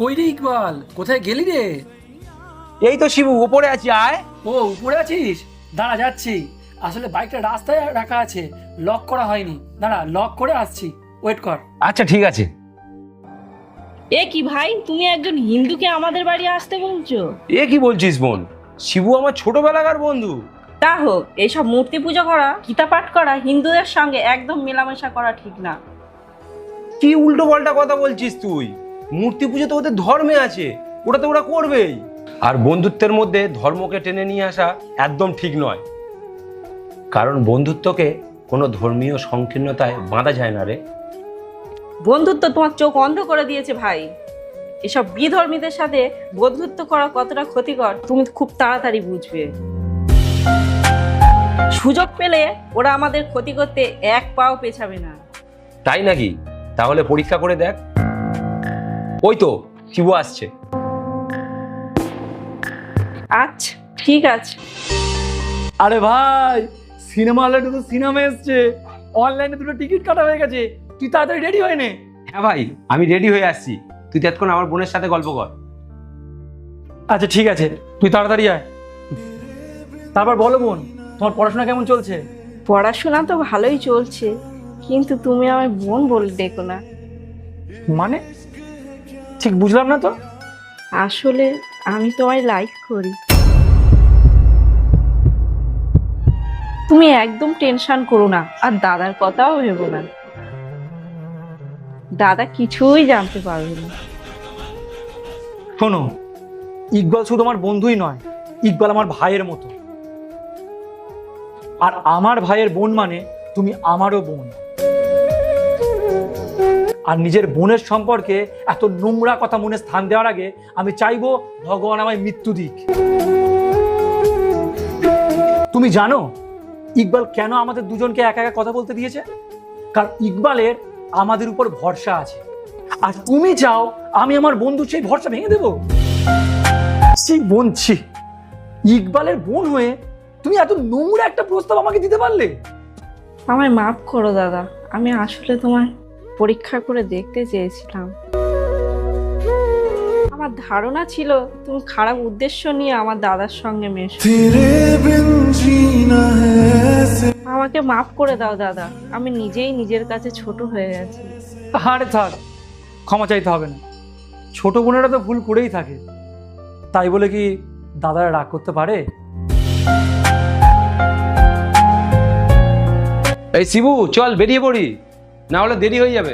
কই রে ইকবাল, কোথায় গেলি রে? এই তো শিবু, উপরে আছি, আয়। ও উপরে আছিস, দাঁড়া যাচ্ছি। আসলে বাইকটা রাস্তায় রাখা আছে, লক করা হয়নি। দাঁড়া, লক করে আসছি, ওয়েট কর। আচ্ছা ঠিক আছে। এ কি ভাই, তুমি একজন হিন্দুকে আমাদের বাড়ি আসতে বলছো? এ কি বলছিস বোন, শিবু আমার ছোটবেলাকার বন্ধু। তা হোক, এইসব মূর্তি পূজা করা, গীতা পাঠ করা হিন্দুদের সঙ্গে একদম মেলামেশা করা ঠিক না। কি উল্টো পাল্টা কথা বলছিস তুই? মূর্তি পুজো তো ওদের ধর্মে আছে, ওটা তো ওরা করবেই। আর বন্ধুত্বের মধ্যে ধর্মকে টেনে নিয়ে আসা একদম ঠিক নয়, কারণ বন্ধুত্বকে কোনো ধর্মীয় সংকীর্ণতায় বাঁধা যায় না রে। বন্ধুত্ব তোমার চোখ অন্ধ করে দিয়েছে ভাই। এসব বিধর্মীদের সাথে বন্ধুত্ব করা কতটা ক্ষতিকর তুমি খুব তাড়াতাড়ি বুঝবে। সুযোগ পেলে ওরা আমাদের ক্ষতি করতে এক পাও পেছাবে না। তাই নাকি? তাহলে পরীক্ষা করে দেখ। ওই তো শিবু আসছে। আচ্ছা ঠিক আছে। আরে ভাই, সিনেমা হলে তো সিনেমা এসছে, অনলাইনে দুটো টিকিট কাটা হয়ে গেছে, তুই তাড়াতাড়ি রেডি হয়ে নে। হ্যাঁ ভাই, আমি রেডি হয়ে আসছি, তুই তৎক্ষণ আমার বোনের সাথে গল্প কর। আচ্ছা ঠিক আছে, তুই তাড়াতাড়ি আয়। তারপর বলো বোন, তোমার পড়াশোনা কেমন চলছে? পড়াশোনা তো ভালোই চলছে, কিন্তু তুমি আমায় বোন বলে ডেকো না। মানে ঠিক বুঝলাম না তো। আসলে আমি তোমায় লাইক করি। তুমি একদম টেনশন করো না, আর দাদার কথাও ভেবো না। দাদা কিছুই জানতে পারবে না। শোনো, ইকবাল শুধু আমার বন্ধুই নয়, ইকবাল আমার ভাইয়ের মতো। আর আমার ভাইয়ের বোন মানে তুমি আমারও বোন। আর নিজের বোনের সম্পর্কে এত নোংরা কথা মনে স্থান দেওয়ার আগে আমি চাইবো ভগবান আমায় মৃত্যু দিক। তুমি জানো ইকবাল কেন আমাদের দুজনকে একা একা কথা বলতে দিয়েছে? কারণ ইকবালের আমাদের উপর ভরসা আছে, আর তুমি চাও আমি আমার বন্ধু সেই ভরসা ভেঙে দেবো? সেই বোন, ছি, ইকবালের বোন হয়ে তুমি এত নোংরা একটা প্রস্তাব আমাকে দিতে পারলে? আমায় মাফ করো দাদা, আমি আসলে তোমায় পরীক্ষা করে দেখতে চেয়েছিলাম। আমার ধারণা ছিল তুমি খারাপ উদ্দেশ্য নিয়ে আমার দাদার সঙ্গে মেশো। আমাকে মাফ করে দাও দাদা, আমি নিজেই নিজের কাছে ছোট হয়ে গেছি। আরে থাক, ক্ষমা চাইতে হবে না। ছোট বোনেরা তো ভুল করেই থাকে, তাই বলে কি দাদারা রাগ করতে পারে? এই শিবু, চল বেরিয়ে পড়ি, না হলে দেরি হয়ে যাবে।